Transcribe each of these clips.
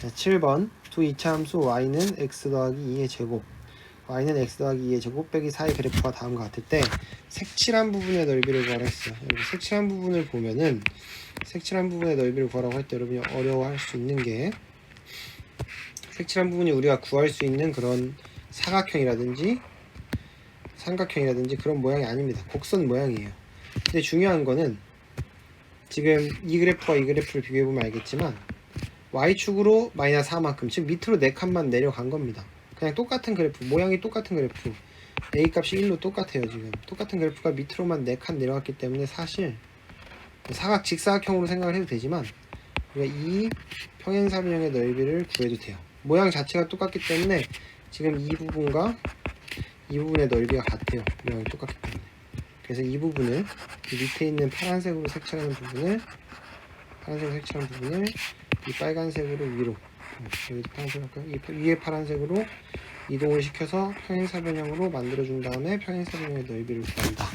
자, 7번 두 이차함수 y는 x 더하기 2의 제곱 y는 x 더하기 2의 제곱 빼기 4의 그래프가 다음과 같을 때 색칠한 부분의 넓이를 구하라 했어요. 여기 색칠한 부분을 보면은 색칠한 부분의 넓이를 구하라고 할 때 여러분이 어려워할 수 있는 게 색칠한 부분이 우리가 구할 수 있는 그런 사각형이라든지 삼각형이라든지 그런 모양이 아닙니다. 곡선 모양이에요. 근데 중요한 거는 지금 이 그래프와 이 그래프를 비교해보면 알겠지만 y축으로 마이너스 4만큼 즉 밑으로 4칸만 내려간 겁니다. 그냥 똑같은 그래프, 모양이 똑같은 그래프, a 값이 1로 똑같아요. 지금 똑같은 그래프가 밑으로만 4칸 내려갔기 때문에 사실 직사각형으로 생각을 해도 되지만 우리가 이 평행사변형의 넓이를 구해도 돼요. 모양 자체가 똑같기 때문에 지금 이 부분과 이 부분의 넓이가 같아요. 모양이 똑같기 때문에. 그래서 이 부분을 이 밑에 있는 파란색으로 색칠하는 부분을 이 빨간색으로 위로, 여기도 파란색 할까요? 이 위에 파란색으로 이동을 시켜서 평행사변형으로 만들어준 다음에 평행사변형의 넓이를 구한다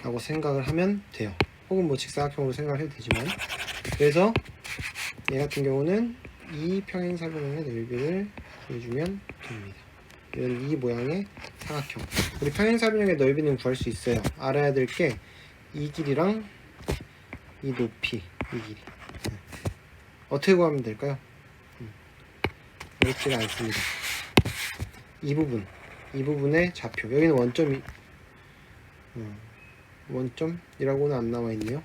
라고 생각을 하면 돼요. 혹은 뭐 직사각형으로 생각을 해도 되지만, 그래서 얘 같은 경우는 이 평행사변형의 넓이를 구해주면 됩니다. 이런 이 모양의 사각형, 우리 평행사변형의 넓이는 구할 수 있어요. 알아야 될 게 이 길이랑 이 높이, 이 길이 어떻게 구하면 될까요? 어렵지가 않습니다. 이 부분의 좌표, 여기는 원점이 원점이라고는 안 나와 있네요.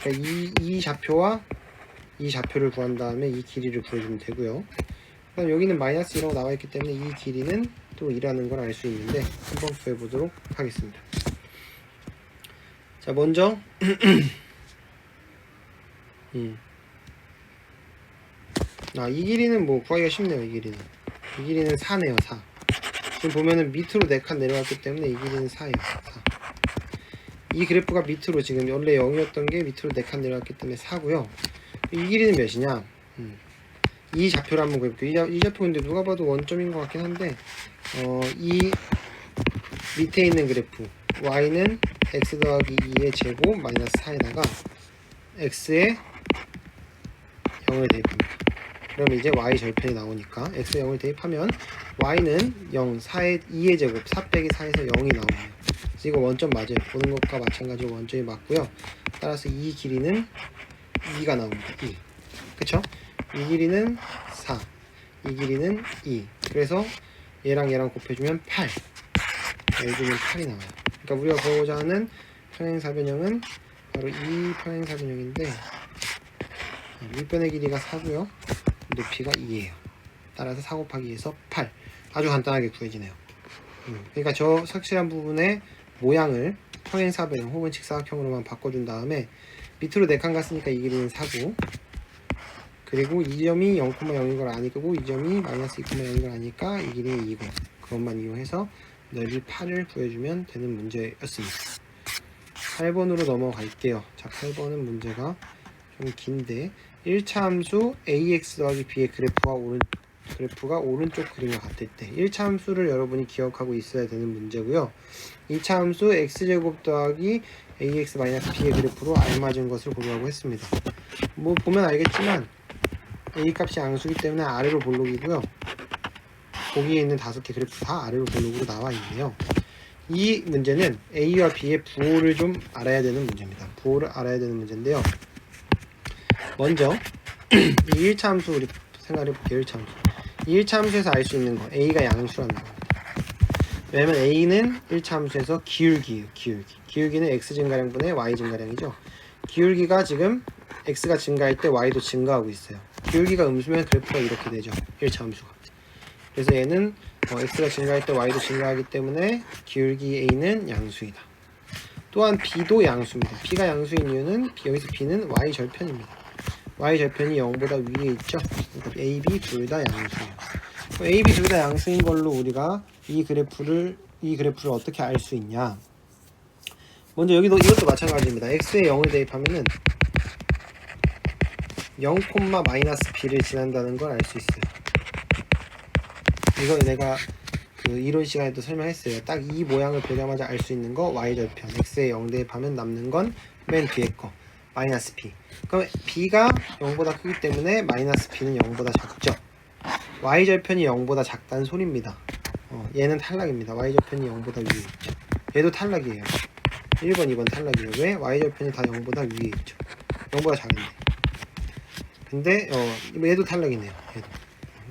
그러니까 이 좌표와 이 좌표를 구한 다음에 이 길이를 구해주면 되고요. 그다음 여기는 마이너스 2라고 나와 있기 때문에 이 길이는 또 2라는 걸 알 수 있는데 한번 구해보도록 하겠습니다. 자, 먼저 이 길이는 뭐 구하기가 쉽네요. 이 길이는 4네요. 4. 지금 보면은 밑으로 4칸 내려왔기 때문에 이 길이는 4예요. 4. 이 그래프가 밑으로, 지금 원래 0이었던 게 밑으로 4칸 내려왔기 때문에 4고요. 이 길이는 몇이냐? 이 좌표를 한번 구해볼게요. 이 좌표 근데 누가 봐도 원점인 것 같긴 한데, 이 밑에 있는 그래프 y는 x 더하기 2의 제곱 마이너스 4에다가 x에 0을 대입합니다. 그러면 이제 y 절편이 나오니까 x에 0을 대입하면 y는 0, 4의 2의 제곱 4 빼기 4에서 0이 나오네요. 그래서 이거 원점 맞아요. 보는 것과 마찬가지로 원점이 맞고요. 따라서 이 길이는 2가 나옵니다. 2. 그쵸? 이 길이는 4, 이 길이는 2. 그래서 얘랑 얘랑 곱해주면 8. 여기는 8이 나와요. 그러니까 우리가 구하고자 하는 평행사변형은 바로 이 평행사변형인데, 윗변의 길이가 4고요. 높이가 2예요. 따라서 4 곱하기 2에서 8. 아주 간단하게 구해지네요. 그러니까 저 색칠한 부분의 모양을 평행사변형 혹은 직사각형으로만 바꿔준 다음에 밑으로 4칸 갔으니까 이 길이는 4고, 그리고 이 점이 0,0인 걸 아니고 이 점이 마이너스 2,0인 걸 아니까 이 길이는 2고, 그것만 이용해서 넓이 8을 구해주면 되는 문제였습니다. 8번으로 넘어갈게요. 자, 8번은 문제가 좀 긴데 1차 함수 ax 더하기 b의 그래프가 오른쪽 그림과 같을 때 1차 함수를 여러분이 기억하고 있어야 되는 문제고요. 2차 함수 x제곱 더하기 ax 마이너스 b의 그래프로 알맞은 것을 고르라고 했습니다. 뭐 보면 알겠지만 a 값이 양수이기 때문에 아래로 볼록이고요. 거기에 있는 5개 그래프 다 아래로 볼록으로 나와 있네요. 이 문제는 a와 b의 부호를 좀 알아야 되는 문제입니다. 부호를 알아야 되는 문제인데요. 먼저 이 1차 함수 우리 생각해 볼게요. 1차 함수. 이 1차 함수에서 알 수 있는 거, a가 양수라는 겁니다. 왜냐면 a는 1차 함수에서 기울기예요. 기울기는 x 증가량분의 y 증가량이죠. 기울기가 지금 x가 증가할 때 y도 증가하고 있어요. 기울기가 음수면 그래프가 이렇게 되죠. 1차 함수가. 그래서 얘는 x가 증가할 때 y도 증가하기 때문에 기울기 a는 양수이다. 또한 b도 양수입니다. b가 양수인 이유는 여기서 b는 y 절편입니다. y 절편이 0보다 위에 있죠. 그러니까 a, b 둘 다 양수예요. a, b 둘 다 양수인 걸로 우리가 이 그래프를 어떻게 알 수 있냐? 먼저 여기도 이것도 마찬가지입니다. x에 0을 대입하면은 0, 마이너스 b를 지난다는 걸 알 수 있어요. 이거 내가 그 이론 시간에도 설명했어요. 딱 이 모양을 보자마자 알 수 있는 거 y절편, x에 0 대입하면 남는 건 맨 뒤에 거. 마이너스 p. 그럼 b가 0보다 크기 때문에 마이너스 p는 0보다 작죠. y절편이 0보다 작다는 소리입니다. 얘는 탈락입니다. y절편이 0보다 위에 있죠. 얘도 탈락이에요. 1번, 2번 탈락이에요. 왜? y절편이 다 0보다 위에 있죠. 0보다 작은데. 근데 얘도 탈락이네요.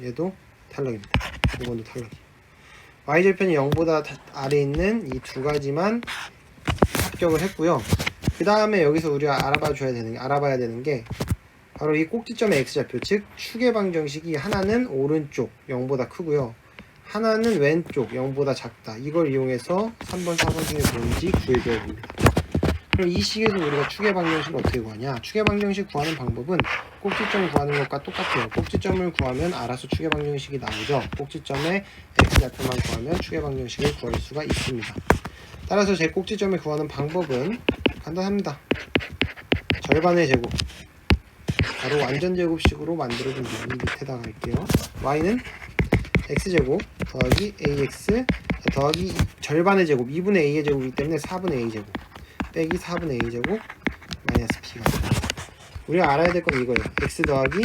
얘도 탈락입니다. 5번도 탈락이에요. y절편이 0보다 아래에 있는 이 두 가지만 합격을 했고요. 그 다음에 여기서 우리가 알아봐야 되는 게 바로 이 꼭지점의 x좌표, 즉 축의 방정식이 하나는 오른쪽 0보다 크고요. 하나는 왼쪽 0보다 작다. 이걸 이용해서 3번, 4번 중에 뭔지 구해줘야 됩니다. 그럼 이 식에서 우리가 축의 방정식을 어떻게 구하냐? 축의 방정식 구하는 방법은 꼭지점 구하는 것과 똑같아요. 꼭지점을 구하면 알아서 축의 방정식이 나오죠. 꼭지점의 x좌표만 구하면 축의 방정식을 구할 수가 있습니다. 따라서 제 꼭지점을 구하는 방법은 간단합니다. 절반의 제곱, 바로 완전 제곱식으로 만들어줍니다. 이 밑에다가 할게요. y는 x제곱 더하기 ax 더하기 절반의 제곱 2분의 a의 제곱이기 때문에 4분의 a제곱 빼기 4분의 a제곱 마이너스 p가 됩니다. 우리가 알아야 될 건 이거예요. x 더하기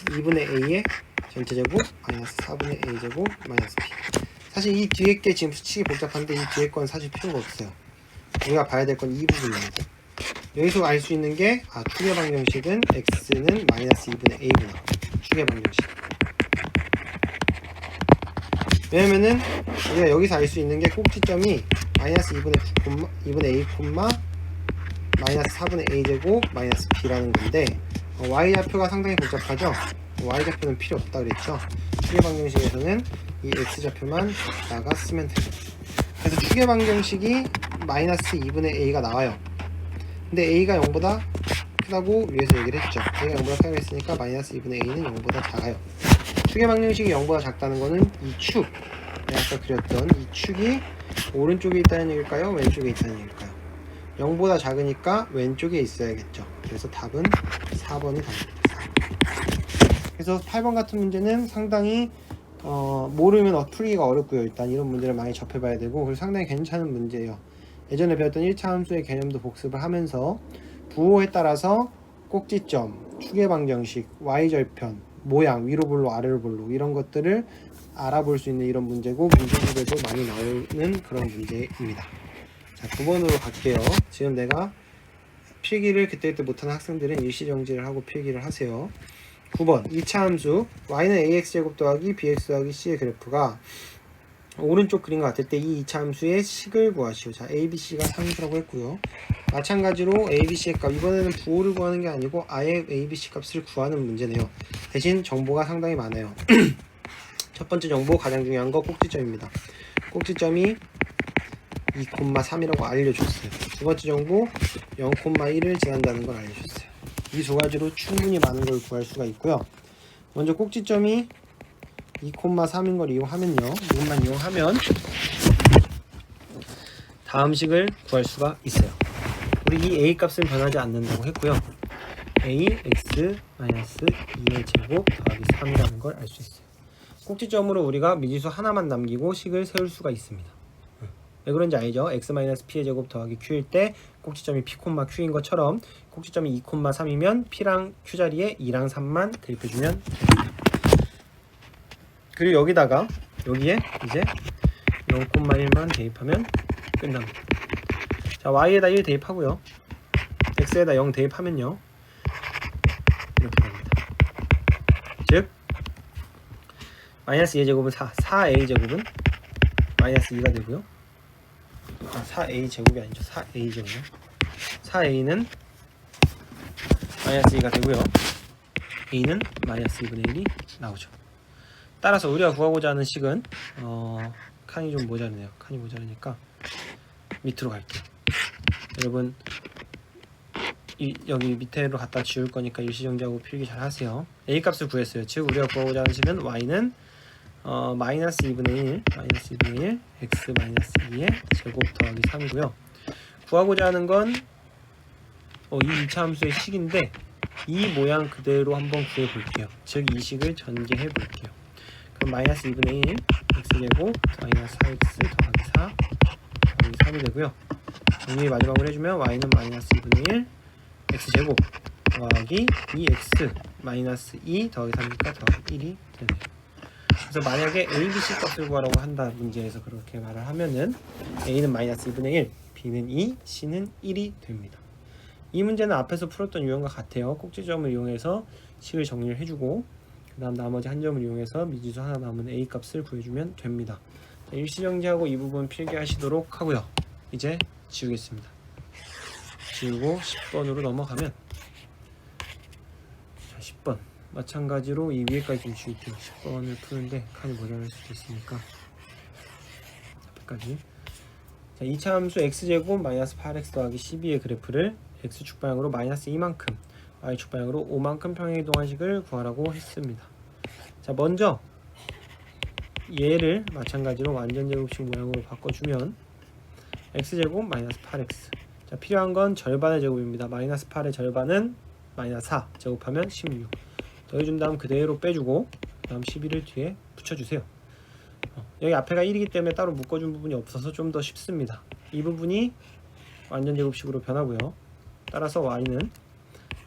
2분의 a의 전체 제곱 마이너스 4분의 a제곱 마이너스 p. 사실 이 뒤에 게 지금 수식이 복잡한데 이 뒤에 건 사실 필요가 없어요. 우리가 봐야 될 건 이 부분입니다. 여기서 알 수 있는 게 축의 방정식은 x는 마이너스 2분의 a구나. 축의 방정식. 왜냐면은 우리가 여기서 알 수 있는 게 꼭지점이 마이너스 2분의 a, 마이너스 4분의 a제곱 마이너스 b라는 건데 y좌표가 상당히 복잡하죠. y좌표는 필요 없다 그랬죠. 축의 방정식에서는 이 x좌표만 갖다가 쓰면 돼요. 그래서 축의 방정식이 마이너스 2분의 a가 나와요. 근데 a가 0보다 크다고 위에서 얘기를 했죠. a가 0보다 크다고 했으니까 마이너스 2분의 a는 0보다 작아요. 축의 방정식이 0보다 작다는 거는 이 축, 내가 아까 그렸던 이 축이 오른쪽에 있다는 얘기일까요? 왼쪽에 있다는 얘기일까요? 0보다 작으니까 왼쪽에 있어야겠죠. 그래서 답은 4번이 답입니다. 그래서 8번 같은 문제는 상당히 모르면 풀기가 어렵고요. 일단 이런 문제를 많이 접해봐야 되고, 그리고 상당히 괜찮은 문제예요. 예전에 배웠던 1차 함수의 개념도 복습을 하면서 부호에 따라서 꼭지점, 축의 방정식, y절편, 모양, 위로 볼로 아래로 볼로 이런 것들을 알아볼 수 있는 이런 문제고, 문제집에도 많이 나오는 그런 문제입니다. 자, 9번으로 갈게요. 지금 내가 필기를 그때 못하는 학생들은 일시정지를 하고 필기를 하세요. 9번 2차 함수 y는 ax제곱 더하기 bx 더하기 c의 그래프가 오른쪽 그림 같을 때 이 2차 함수의 식을 구하시오. 자, abc가 상수라고 했고요. 마찬가지로 abc의 값, 이번에는 부호를 구하는 게 아니고 아예 abc 값을 구하는 문제네요. 대신 정보가 상당히 많아요. 첫 번째 정보, 가장 중요한 거 꼭지점입니다. 꼭지점이 2,3이라고 알려줬어요. 두 번째 정보, 0,1을 지난다는 걸 알려줬어요. 이 두 가지로 충분히 많은 걸 구할 수가 있고요. 먼저 꼭지점이 2,3인 걸 이용하면요, 이것만 이용하면 다음 식을 구할 수가 있어요. 우리 이 a 값은 변하지 않는다고 했고요. a x-2의 제곱 더하기 3이라는 걸 알 수 있어요. 꼭지점으로 우리가 미지수 하나만 남기고 식을 세울 수가 있습니다. 왜 그런지 알죠? x-p의 제곱 더하기 q일 때 꼭지점이 p, q인 것처럼 꼭지점이 2,3이면 p랑 q 자리에 2랑 3만 대입해주면 됩니다. 그리고 여기에 이제 0,1만 대입하면 끝납니다. 자, y에다 1 대입하고요. x에다 0 대입하면요, 이렇게 됩니다. 즉 마이너스 2의 제곱은 4a 제곱은 마이너스 2가 되고요. 4a 제곱이 아니죠. 4a 제곱이요. 4a는 마이너스 2가 되고요. a는 마이너스 2분의 1이 나오죠. 따라서 우리가 구하고자 하는 식은 칸이 좀 모자르네요. 칸이 모자르니까 밑으로 갈게요. 여러분 여기 밑에로 갖다 지울 거니까 일시정지하고 필기 잘 하세요. a 값을 구했어요. 즉 우리가 구하고자 하는 식은 y는 마이너스 2분의 1 x 마이너스 2의 제곱 더하기 3이고요. 구하고자 하는 건 이 2차 함수의 식인데 이 모양 그대로 한번 구해 볼게요. 즉 이 식을 전개해 볼게요. 그럼 마이너스 2분의 1 x제곱 마이너스 4x 더하기 4 더하기 3이 되고요. 정리 마지막으로 해주면 y는 마이너스 2분의 1 x제곱 더하기 2x 마이너스 2 더하기 3이니까 더하기 1이 되네요. 그래서 만약에 a, b, c 값을 구하라고 한다 문제에서 그렇게 말을 하면은 a는 마이너스 2분의 1, b는 2, c는 1이 됩니다. 이 문제는 앞에서 풀었던 유형과 같아요. 꼭지점을 이용해서 식을 정리를 해주고 그 다음 나머지 한 점을 이용해서 미지수 하나 남은 a 값을 구해주면 됩니다. 자, 일시정지하고 이 부분 필기하시도록 하고요. 이제 지우겠습니다. 지우고 10번으로 넘어가면 자, 10번 마찬가지로 이 위에까지 좀 지울게요. 10번을 푸는데 칸이 모자랄 수도 있으니까 앞에까지. 자, 2차 함수 x제곱 마이너스 8x 더하기 12의 그래프를 x축 방향으로 마이너스 2만큼 y축 방향으로 5만큼 평행이동한식을 구하라고 했습니다. 자, 먼저 얘를 마찬가지로 완전제곱식 모양으로 바꿔주면 x제곱 마이너스 8x. 자, 필요한 건 절반의 제곱입니다. 마이너스 8의 절반은 마이너스 4 제곱하면 16 더해준 다음 그대로 빼주고 그 다음 11을 뒤에 붙여주세요. 여기 앞에가 1이기 때문에 따로 묶어준 부분이 없어서 좀 더 쉽습니다. 이 부분이 완전제곱식으로 변하고요. 따라서 y는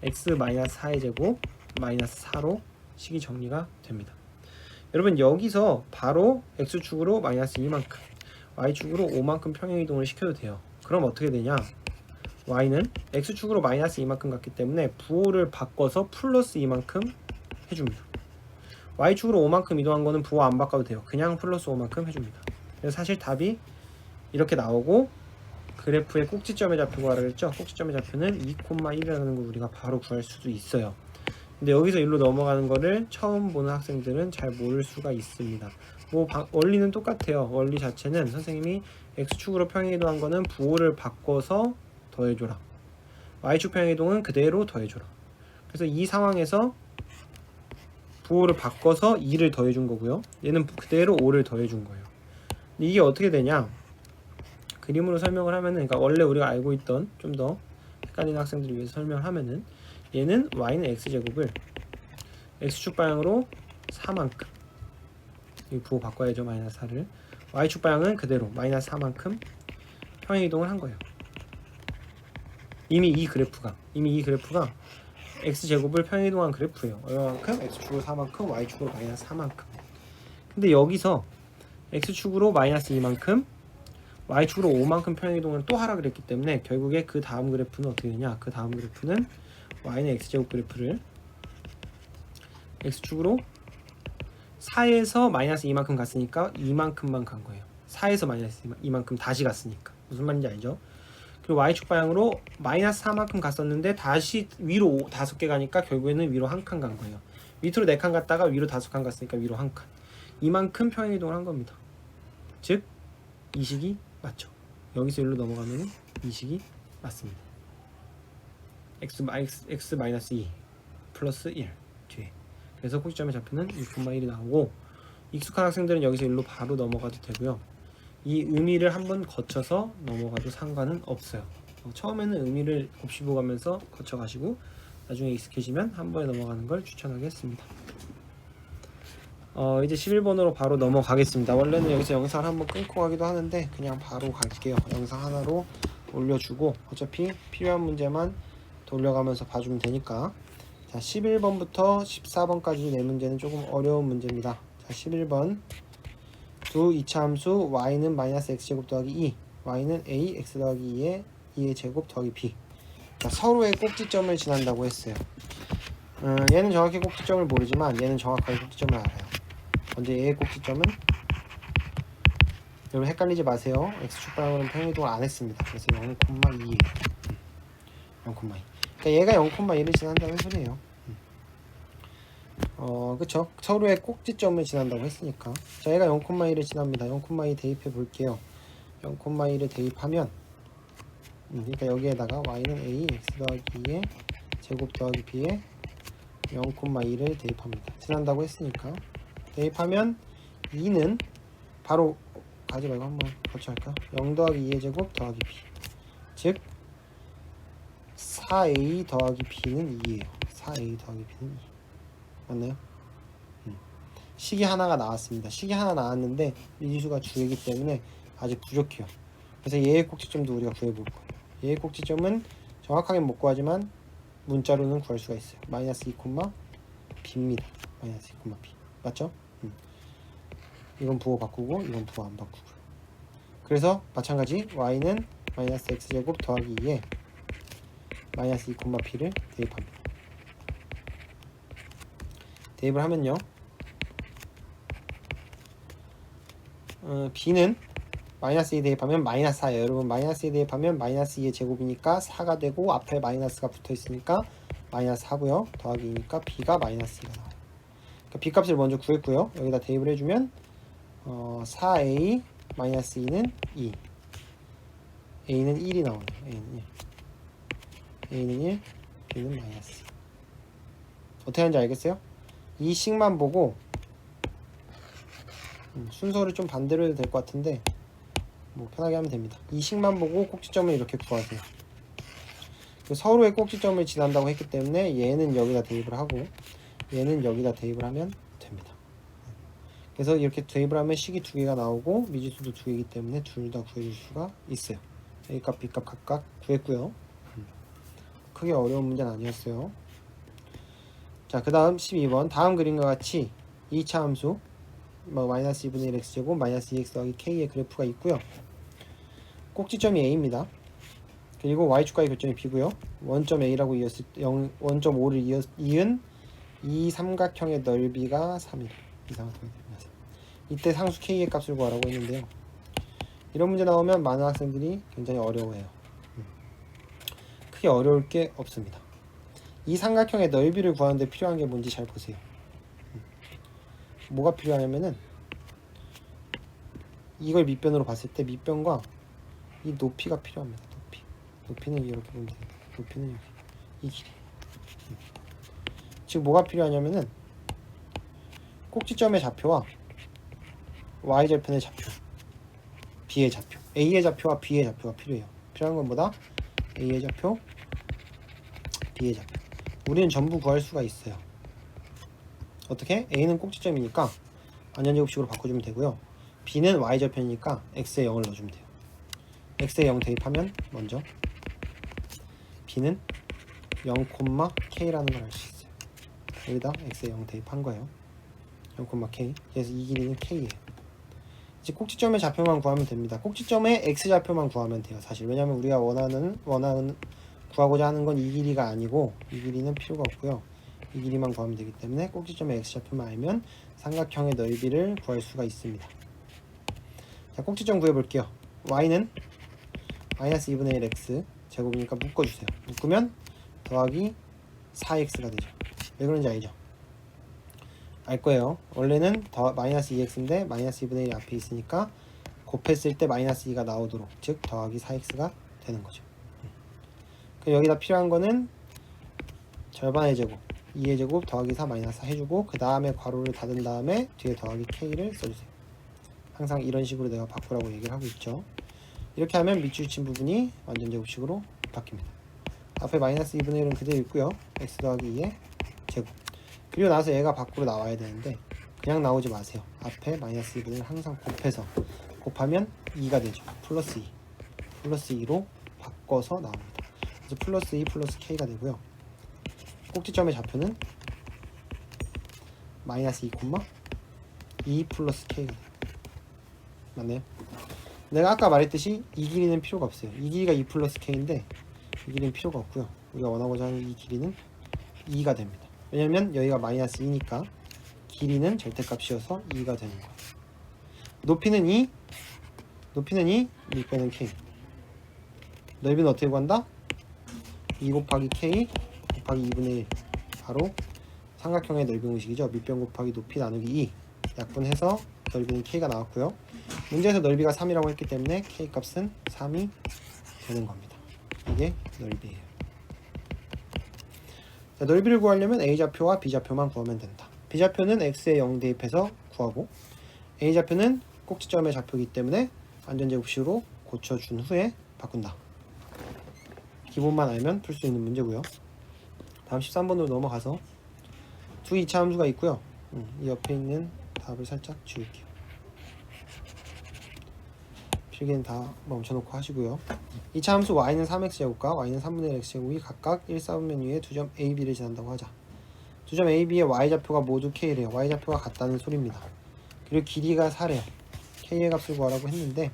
x-4의 제곱 마이너스 4로 식이 정리가 됩니다. 여러분 여기서 바로 x축으로 마이너스 2만큼 y축으로 5만큼 평행이동을 시켜도 돼요. 그럼 어떻게 되냐, y는 x축으로 마이너스 2만큼 갔기 때문에 부호를 바꿔서 플러스 2만큼 해줍니다. y축으로 5만큼 이동한 거는 부호 안 바꿔도 돼요. 그냥 플러스 5만큼 해줍니다. 그래서 사실 답이 이렇게 나오고 그래프의 꼭지점의 좌표가 하라 그랬죠. 꼭지점의 좌표는 2,1이라는 걸 우리가 바로 구할 수도 있어요. 근데 여기서 일로 넘어가는 거를 처음 보는 학생들은 잘 모를 수가 있습니다. 뭐 원리는 똑같아요. 원리 자체는 선생님이 x축으로 평행이동한 거는 부호를 바꿔서 더해줘라, y축 평행이동은 그대로 더해줘라. 그래서 이 상황에서 부호를 바꿔서 2를 더해준 거고요. 얘는 그대로 5를 더해준 거예요. 근데 이게 어떻게 되냐, 그림으로 설명을 하면은, 그러니까 원래 우리가 알고 있던 좀 더 헷갈리는 학생들을 위해서 설명을 하면은, 얘는 y는 x제곱을 x축 방향으로 4만큼, 이 부호 바꿔야죠. 마이너스 4를. y축 방향은 그대로 마이너스 4만큼 평행이동을 한 거예요. 이미 이 그래프가 x제곱을 평행이동한 그래프예요. 얼마만큼? x축으로 4만큼, y축으로 마이너스 4만큼. 근데 여기서 x축으로 마이너스 2만큼, y축으로 5만큼 평행이동을 또 하라 그랬기 때문에 결국에 그 다음 그래프는 어떻게 되냐, 그 다음 그래프는 y는 x제곱 그래프를 x축으로 4에서 마이너스 2만큼 갔으니까 2만큼만 간 거예요. 4에서 마이너스 2만큼 다시 갔으니까. 무슨 말인지 알죠? 그리고 y축 방향으로 마이너스 4만큼 갔었는데 다시 위로 5개 가니까 결국에는 위로 한 칸 간 거예요. 밑으로 4칸 갔다가 위로 5칸 갔으니까 위로 한 칸. 이만큼 평행이동을 한 겁니다. 즉 이 식이 맞죠. 여기서 일로 넘어가면 이 식이 맞습니다. x-2 플러스 1 뒤에. 그래서 꼭지점의 좌표는 2,1이 나오고, 익숙한 학생들은 여기서 일로 바로 넘어가도 되고요. 이 의미를 한번 거쳐서 넘어가도 상관은 없어요. 처음에는 의미를 곱씹어 가면서 거쳐가시고 나중에 익숙해지면 한 번에 넘어가는 걸 추천하겠습니다. 이제 11번으로 바로 넘어가겠습니다. 원래는 여기서 영상을 한번 끊고 가기도 하는데 그냥 바로 갈게요. 영상 하나로 올려주고 어차피 필요한 문제만 돌려가면서 봐주면 되니까. 자, 11번부터 14번까지 네 문제는 조금 어려운 문제입니다. 자, 11번 두 2차 함수 y는 마이너스 x제곱 더하기 2, y는 a x 더하기 2의 제곱 더하기 b. 자, 서로의 꼭지점을 지난다고 했어요. 얘는 정확히 꼭지점을 모르지만 얘는 정확하게 꼭지점을 알아요. 먼저 얘의 꼭지점은, 여러분 헷갈리지 마세요. x축 방향으로는 평행이동을 안 했습니다. 그래서 0,2예요. 0,2. 그러니까 얘가 0,1을 지난다는 소리예요. 그쵸? 서로의 꼭지점을 지난다고 했으니까. 자, 얘가 0,1을 지납니다. 0,2 대입해 볼게요. 0,1을 대입하면, 그러니까 여기에다가 y는 a x 더하기 2의 제곱 더하기 b에 0,1을 대입합니다. 지난다고 했으니까. 대입하면 2는 바로 가지 말고 한번 거쳐할까? 0 더하기 2의 제곱 더하기 b. 즉 4a 더하기 b는 2예요. 4a 더하기 b는 2. 맞나요? 식이 하나가 나왔습니다. 식이 하나 나왔는데 미지수가 주이기 때문에 아직 부족해요. 그래서 얘의 꼭지점도 우리가 구해볼 거예요. 얘의 꼭지점은 정확하게 못 구하지만 문자로는 구할 수가 있어요. 마이너스 2, b입니다. 마이너스 2, b 맞죠? 이건 부호 바꾸고 이건 부호 안 바꾸고. 그래서 마찬가지 y는 마이너스 x제곱 더하기 2에 마이너스 2, b를 대입합니다. 대입을 하면요, b는 마이너스 2 대입하면 마이너스 4예요. 여러분 마이너스 2 대입하면 마이너스 2의 제곱이니까 4가 되고 앞에 마이너스가 붙어 있으니까 마이너스 4고요. 더하기 2니까 b가 마이너스 2가 나와요. 그러니까 b 값을 먼저 구했고요. 여기다 대입을 해주면 4a 마이너스 2는 2, a는 1이 나오네요. a는 1, b는 마이너스 2. 어떻게 하는지 알겠어요? 이 식만 보고 순서를 좀 반대로 해도 될 것 같은데 뭐 편하게 하면 됩니다. 이 식만 보고 꼭지점을 이렇게 구하세요. 서로의 꼭지점을 지난다고 했기 때문에 얘는 여기다 대입을 하고 얘는 여기다 대입을 하면 됩니다. 그래서 이렇게 대입을 하면 식이 두 개가 나오고 미지수도 두 개이기 때문에 둘 다 구해줄 수가 있어요. A값, B값 각각 구했고요. 크게 어려운 문제는 아니었어요. 자, 그 다음 12번 다음 그림과 같이 2차 함수 마이너스 2분의 1 x제곱 마이너스 2x 더하기 k의 그래프가 있고요. 꼭지점이 A입니다. 그리고 y축과의 교점이 B고요. 원점 A라고 이었을 때 원점 5를 이은 이 삼각형의 넓이가 3이래. 이 삼각형의 넓이가 3. 이때 상수 K의 값을 구하라고 했는데요. 이런 문제 나오면 많은 학생들이 굉장히 어려워해요. 크게 어려울 게 없습니다. 이 삼각형의 넓이를 구하는데 필요한 게 뭔지 잘 보세요. 뭐가 필요하냐면은 이걸 밑변으로 봤을 때 밑변과 이 높이가 필요합니다. 높이는 이렇게 보면 돼요. 높이는 여기 이 길이. 지금 뭐가 필요하냐면은 꼭지점의 좌표와 y절편의 좌표, b의 좌표, a의 좌표와 b의 좌표가 필요해요. 필요한 건 뭐다? a의 좌표, b의 좌표. 우리는 전부 구할 수가 있어요. 어떻게? a는 꼭지점이니까 완전제곱식으로 바꿔주면 되고요. b는 y절편이니까 x에 0을 넣어주면 돼요. x에 0 대입하면 먼저 b는 0,k라는 걸 알 수 있어요. 여기다 x에 0 대입한 거예요. 0,k. 그래서 이 길이는 k예요. 이제 꼭지점의 좌표만 구하면 됩니다. 꼭지점의 x좌표만 구하면 돼요. 사실 왜냐면 우리가 원하는 구하고자 하는 건 이 길이가 아니고 이 길이는 필요가 없고요. 이 길이만 구하면 되기 때문에 꼭지점의 x좌표만 알면 삼각형의 넓이를 구할 수가 있습니다. 자, 꼭지점 구해볼게요. y는 마이너스 2분의 1 x 제곱이니까 묶어주세요. 묶으면 더하기 4x가 되죠. 왜 그런지 알죠? 알 거예요. 원래는 마이너스 2x인데 마이너스 2분의 1이 앞에 있으니까 곱했을 때 마이너스 2가 나오도록, 즉 더하기 4x가 되는 거죠. 여기다 필요한 거는 절반의 제곱, 2의 제곱 더하기 4 마이너스 4 해주고 그 다음에 괄호를 닫은 다음에 뒤에 더하기 k를 써주세요. 항상 이런 식으로 내가 바꾸라고 얘기를 하고 있죠. 이렇게 하면 밑줄 친 부분이 완전 제곱식으로 바뀝니다. 앞에 마이너스 2분의 1은 그대로 있고요. x 더하기 2의 제곱. 그리고 나서 얘가 밖으로 나와야 되는데 그냥 나오지 마세요. 앞에 마이너스 2분의 1을 항상 곱하면 2가 되죠. 플러스 2. 플러스 2로 바꿔서 나옵니다. 그래서 플러스 2 플러스 k가 되고요. 꼭지점의 좌표는 마이너스 2, 플러스 k가 돼요. 맞나요? 내가 아까 말했듯이 이 길이는 필요가 없어요. 이 길이가 2 플러스 k인데 이 길이는 필요가 없고요. 우리가 원하고자 하는 이 길이는 2가 됩니다. 왜냐면 여기가 마이너스 2니까 길이는 절대값이어서 2가 되는 거예요. 높이는 2, 밑변은 k. 넓이는 어떻게 구한다? 2 곱하기 k 곱하기 2분의 1. 바로 삼각형의 넓이 공식이죠. 밑변 곱하기 높이 나누기 2. 약분해서 넓이는 k가 나왔고요. 문제에서 넓이가 3이라고 했기 때문에 k 값은 3이 되는 겁니다. 이게 넓이에요. 자, 넓이를 구하려면 a좌표와 b좌표만 구하면 된다. b좌표는 x에 0 대입해서 구하고 a좌표는 꼭지점의 좌표이기 때문에 완전제곱식으로 고쳐준 후에 바꾼다. 기본만 알면 풀 수 있는 문제고요. 다음 13번으로 넘어가서 두 2차 함수가 있고요. 이 옆에 있는 답을 살짝 지울게요. 필기는 다 멈춰놓고 하시고요. 2차 함수 y는 3x제곱과 y는 3분의 1 x제곱이 각각 1, 4분면 위에 두 점 a, b를 지난다고 하자. 두 점 a, b의 y좌표가 모두 k래요. y좌표가 같다는 소리입니다. 그리고 길이가 4래요. k의 값을 구하라고 했는데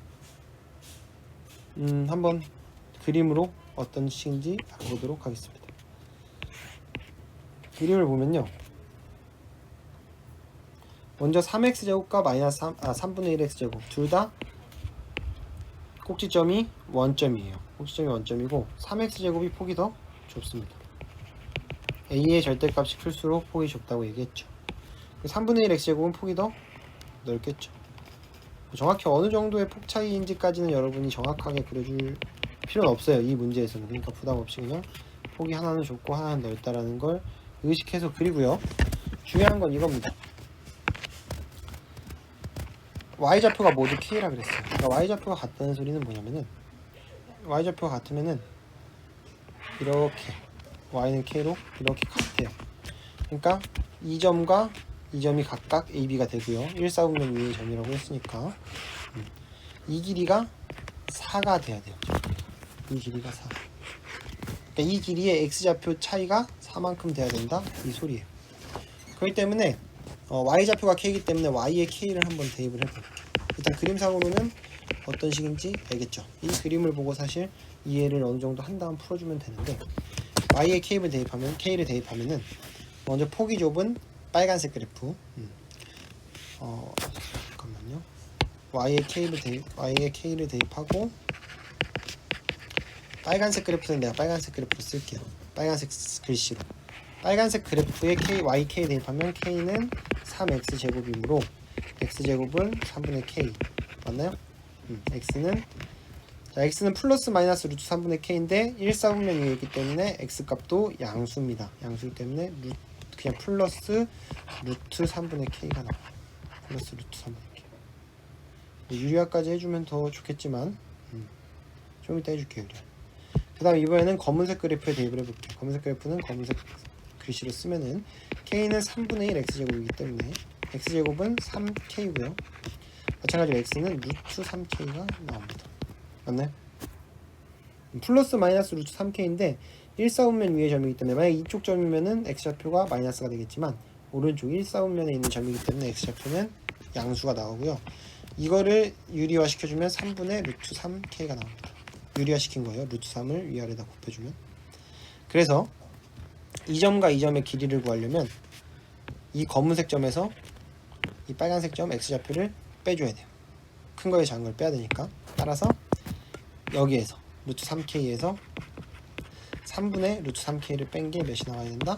한번 그림으로 어떤 식인지 알아보도록 하겠습니다. 그림을 보면요, 먼저 3x제곱과 마이너스 3분의 1x제곱 둘 다 꼭지점이 원점이에요. 꼭지점이 원점이고 3x제곱이 폭이 더 좁습니다. a의 절대값이 클수록 폭이 좁다고 얘기했죠. 3분의 1 x제곱은 폭이 더 넓겠죠. 정확히 어느 정도의 폭 차이인지까지는 여러분이 정확하게 그려줄 필요는 없어요, 이 문제에서는. 그러니까 부담 없이 그냥 폭이 하나는 좁고 하나는 넓다라는 걸 의식해서 그리고요. 중요한 건 이겁니다. y좌표가 모두 k라 그랬어요. 그러니까 y좌표가 같다는 소리는 뭐냐면은, y좌표가 같으면은 이렇게 y는 k로 이렇게 같아요. 그러니까 이 점과 이 점이 각각 ab가 되고요. 1, 4분면 위의 점이라고 했으니까 이 길이가 4가 돼야 돼요. 이 길이가 4. 그러니까 이 길이의 x좌표 차이가 4만큼 돼야 된다, 이 소리예요. 그렇기 때문에 y좌표가 k이기 때문에 y의 k를 한번 대입을 해볼게요. 일단 그림상으로는 어떤 식인지 알겠죠? 이 그림을 보고 사실 이해를 어느 정도 한 다음 풀어주면 되는데, y의 k를 대입하면은 먼저 폭이 좁은 빨간색 그래프, 잠깐만요. y의 k를 대입하고, 빨간색 그래프는 내가 빨간색 그래프로 쓸게요. 빨간색 글씨로. 빨간색 그래프에 yk 대입하면 k는 3x제곱이므로 x제곱은 3분의 k 맞나요? x는 플러스 마이너스 루트 3분의 k인데 1, 4분면 위에 있기 때문에 x값도 양수입니다. 양수이기 때문에 그냥 플러스 루트 3분의 k가 나와요. 플러스 루트 3분의 k. 유리화까지 해주면 더 좋겠지만 좀 이따 해줄게요. 그 다음 이번에는 검은색 그래프에 대입을 해볼게요. 검은색 그래프는 검은색 글씨로 쓰면은 k는 3분의 1 x제곱이기 때문에 x제곱은 3k고요. 마찬가지로 x는 루트 3k가 나옵니다. 맞나요? 플러스 마이너스 루트 3k인데 1, 4분면 위의 점이기 때문에, 만약 이쪽 점이면은 x좌표가 마이너스가 되겠지만 오른쪽 1, 4분면에 있는 점이기 때문에 x좌표는 양수가 나오고요. 이거를 유리화 시켜주면 3분의 루트 3k가 나옵니다. 유리화 시킨 거예요. 루트 3을 위아래다 곱해주면. 그래서 이 점과 이 점의 길이를 구하려면 이 검은색 점에서 이 빨간색 점 x좌표를 빼줘야 돼요. 큰 거에 작은 걸 빼야 되니까. 따라서 여기에서 루트 3k에서 3분의 루트 3k를 뺀 게 몇이 나와야 된다?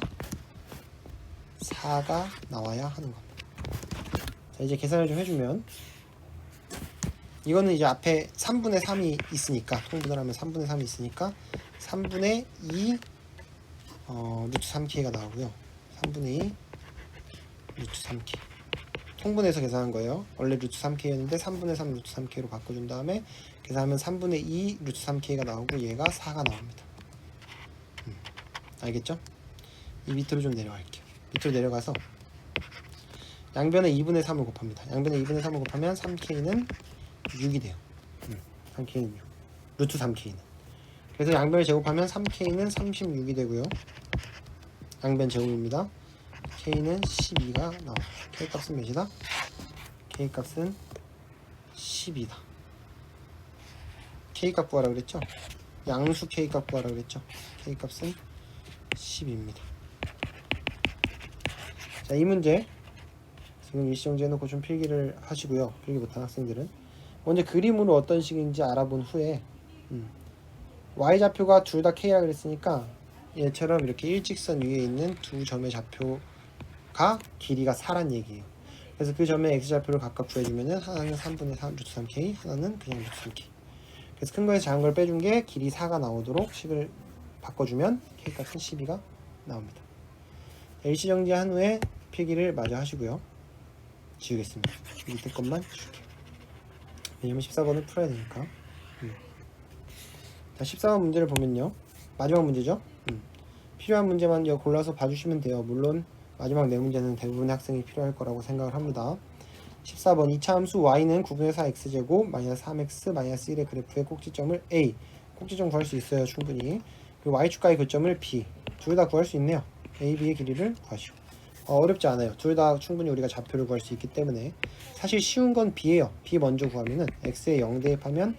4가 나와야 하는 겁니다. 자, 이제 계산을 좀 해주면, 이거는 이제 앞에 3분의 3이 있으니까, 통분을 하면 3분의 3이 있으니까 3분의 2 루트 3k가 나오고요. 3분의 2 루트 3k 통분해서 계산한 거예요. 원래 루트 3k였는데 3분의 3 루트 3k로 바꿔준 다음에 계산하면 3분의 2 루트 3k가 나오고 얘가 4가 나옵니다. 알겠죠? 이 밑으로 좀 내려갈게요. 밑으로 내려가서 양변에 2분의 3을 곱합니다. 양변에 2분의 3을 곱하면 3k는 6이 돼요. 3k는 6. 루트 3k는. 그래서 양변을 제곱하면 3k는 36이 되고요. 양변 제곱입니다. k는 12가 나와요. k값은 몇이다? k값은 10이다. k값 구하라 그랬죠? 양수 k값 구하라 그랬죠? k값은 10입니다. 자, 이 문제 지금 일시정지 해놓고 좀 필기를 하시고요. 필기 못한 학생들은 먼저 그림으로 어떤 식인지 알아본 후에 y좌표가 둘 다 k라 그랬으니까 얘처럼 이렇게 일직선 위에 있는 두 점의 좌표가 길이가 4란 얘기예요. 그래서 그 점의 x좌표를 각각 구해주면은 하나는 3분의 3 루트 3k, 하나는 그냥 루트 3k. 그래서 큰 거에서 작은 걸 빼준 게 길이 4가 나오도록 식을 바꿔주면 k값은 12가 나옵니다. 일시정지한 후에 필기를 마저 하시고요. 지우겠습니다. 밑에 것만 줄게요. 왜냐면 14번을 풀어야 되니까. 자, 14번 문제를 보면요. 마지막 문제죠. 필요한 문제만 골라서 봐주시면 돼요. 물론 마지막 네 문제는 대부분의 학생이 필요할 거라고 생각을 합니다. 14번 이차함수 y는 9분의 4 x제곱 마이너스 3x 마이너스 1의 그래프의 꼭지점을 a 꼭지점 구할 수 있어요 충분히. 그리고 y축과의 교점을 b 둘 다 구할 수 있네요. a, b의 길이를 구하시오. 어렵지 않아요. 둘 다 충분히 우리가 좌표를 구할 수 있기 때문에 사실 쉬운 건 b예요. b 먼저 구하면은 x에 0 대입하면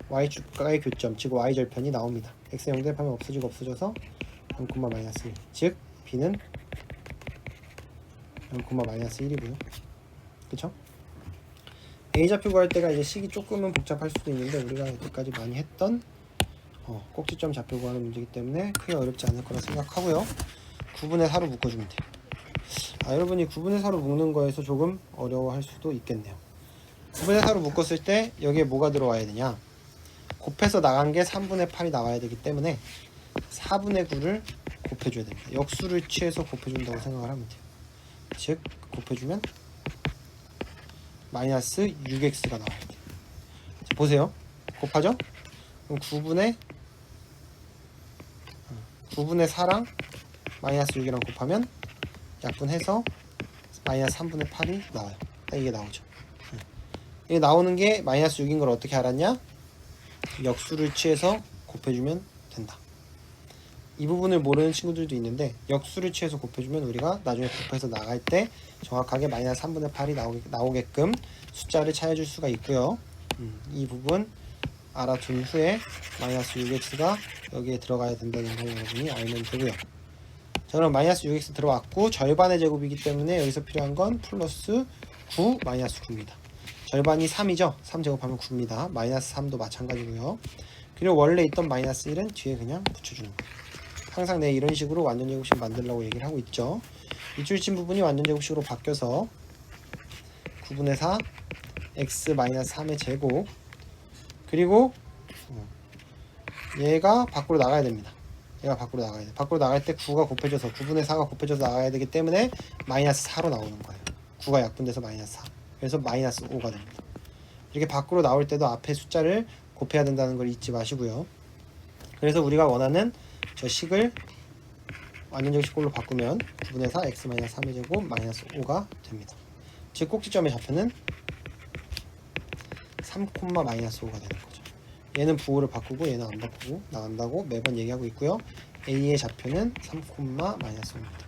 y축과의 교점 즉 y절편이 나옵니다. x에 0 대입하면 없어지고 없어져서 0, 마이너스 1 즉 b는 0, 마이너스 1이고요. 그쵸? a좌표 구할 때가 이제 식이 조금은 복잡할 수도 있는데 우리가 여태까지 많이 했던 꼭지점 좌표 구하는 문제이기 때문에 크게 어렵지 않을 거라 생각하고요. 9분의 4로 묶어주면 돼요. 여러분이 9분의 4로 묶는 거에서 조금 어려워할 수도 있겠네요. 9분의 4로 묶었을 때 여기에 뭐가 들어와야 되냐, 곱해서 나간 게 3분의 8이 나와야 되기 때문에 4분의 9를 곱해줘야 됩니다. 역수를 취해서 곱해준다고 생각을 하면 돼요. 즉 곱해주면 마이너스 6x가 나와야 돼요. 자, 보세요. 곱하죠? 그럼 9분의 4랑 마이너스 6이랑 곱하면 약분해서 마이너스 3분의 8이 나와요. 이게 나오죠. 이게 나오는 게 마이너스 6인 걸 어떻게 알았냐? 역수를 취해서 곱해주면 된다. 이 부분을 모르는 친구들도 있는데 역수를 취해서 곱해주면 우리가 나중에 곱해서 나갈 때 정확하게 마이너스 3분의 8이 나오게끔 숫자를 찾아줄 수가 있고요. 이 부분 알아둔 후에 마이너스 6x가 여기에 들어가야 된다는 걸 여러분이 알면 되고요. 자, 그럼 마이너스 6x 들어왔고 절반의 제곱이기 때문에 여기서 필요한 건 플러스 9 마이너스 9입니다. 절반이 3이죠. 3 제곱하면 9입니다. 마이너스 3도 마찬가지고요. 그리고 원래 있던 마이너스 1은 뒤에 그냥 붙여주는 거예요. 항상 내 이런 식으로 완전 제곱식 만들려고 얘기를 하고 있죠. 밑줄 친 부분이 완전 제곱식으로 바뀌어서 9분의 4 x 마이너스 3의 제곱 그리고 얘가 밖으로 나가야 됩니다. 얘가 밖으로 나가야 돼. 밖으로 나갈 때 9가 곱해져서 9분의 4가 곱해져서 나가야 되기 때문에 마이너스 4로 나오는 거예요. 9가 약분돼서 마이너스 4. 그래서 마이너스 5가 됩니다. 이렇게 밖으로 나올 때도 앞에 숫자를 곱해야 된다는 걸 잊지 마시고요. 그래서 우리가 원하는 저 식을 완전제곱식으로 바꾸면 9분의 4 x 마이너스 3의 제곱 마이너스 5가 됩니다. 즉 꼭지점의 좌표는 3, 마이너스 5가 되는 거죠. 얘는 부호를 바꾸고 얘는 안 바꾸고 나간다고 매번 얘기하고 있고요. A의 좌표는 3, 마이너스 5입니다.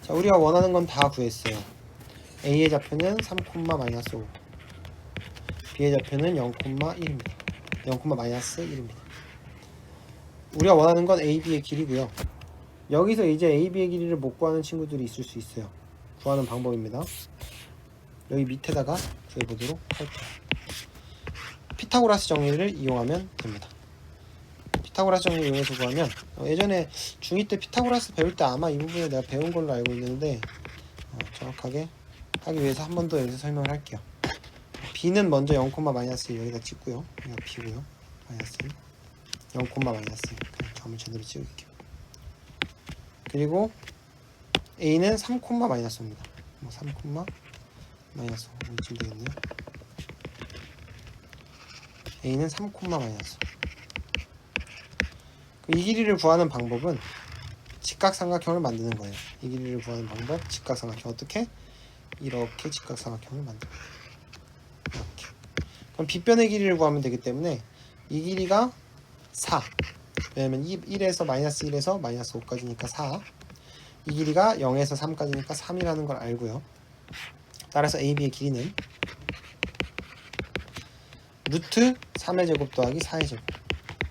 자, 우리가 원하는 건 다 구했어요. A의 좌표는 3, 마이너스 5, B의 좌표는 0, 1입니다. 0, 마이너스 1입니다. 우리가 원하는 건 A, B의 길이고요. 여기서 이제 A, B의 길이를 못 구하는 친구들이 있을 수 있어요. 구하는 방법입니다. 여기 밑에다가 구해보도록 할게요. 피타고라스 정리를 이용하면 됩니다. 피타고라스 정리 이용해서 구하면 예전에 중2 때 피타고라스 배울 때 아마 이 부분에 내가 배운 걸로 알고 있는데 정확하게 하기 위해서 한 번 더 여기서 설명을 할게요. B는 먼저 0, 마이너스 1 여기다 찍고요. 여기가 B고요. 마이너스 1 0, 마이너스 1 그냥 점을 제대로 찍을게요. 그리고 A는 3, 마이너스 5입니다. 3, 마이너스 5 이쯤 되겠네요. A는 3, 마이너스 5. 이 길이를 구하는 방법은 직각삼각형을 만드는 거예요. 이 길이를 구하는 방법 직각삼각형 어떻게? 이렇게 직각삼각형을 만듭니다. 이렇게. 그럼 빗변의 길이를 구하면 되기 때문에 이 길이가 4. 왜냐면 1에서 마이너스 1에서 마이너스 5까지니까 4. 이 길이가 0에서 3까지니까 3이라는 걸 알고요. 따라서 AB의 길이는 루트 3의 제곱 더하기 4의 제곱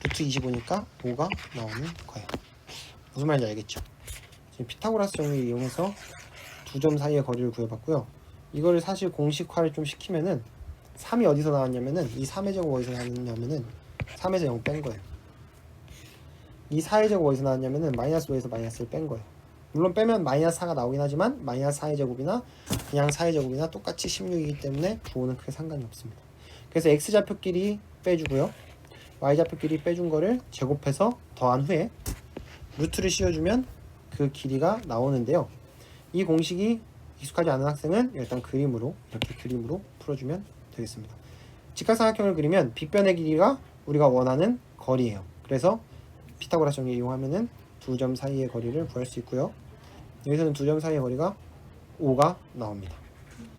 루트 25니까 5가 나오는 거예요. 무슨 말인지 알겠죠? 지금 피타고라스 정리를 이용해서 두 점 사이의 거리를 구해봤고요. 이거를 사실 공식화를 좀 시키면은 3이 어디서 나왔냐면은 이 3의 제곱 어디서 나왔냐면은 3에서 0 뺀 거예요. 이 4의 제곱 어디서 나왔냐면은 마이너스 5에서 마이너스를 뺀 거예요. 물론 빼면 마이너스 4가 나오긴 하지만 마이너스 4의 제곱이나 그냥 4의 제곱이나 똑같이 16이기 때문에 부호는 크게 상관이 없습니다. 그래서 x좌표끼리 빼주고요. y좌표끼리 빼준 거를 제곱해서 더한 후에 루트를 씌워주면 그 길이가 나오는데요. 이 공식이 익숙하지 않은 학생은 일단 그림으로 이렇게 그림으로 풀어주면 되겠습니다. 직각삼각형을 그리면 빗변의 길이가 우리가 원하는 거리예요. 그래서 피타고라스 정리 이용하면은 두 점 사이의 거리를 구할 수 있고요. 여기서는 두 점 사이의 거리가 5가 나옵니다.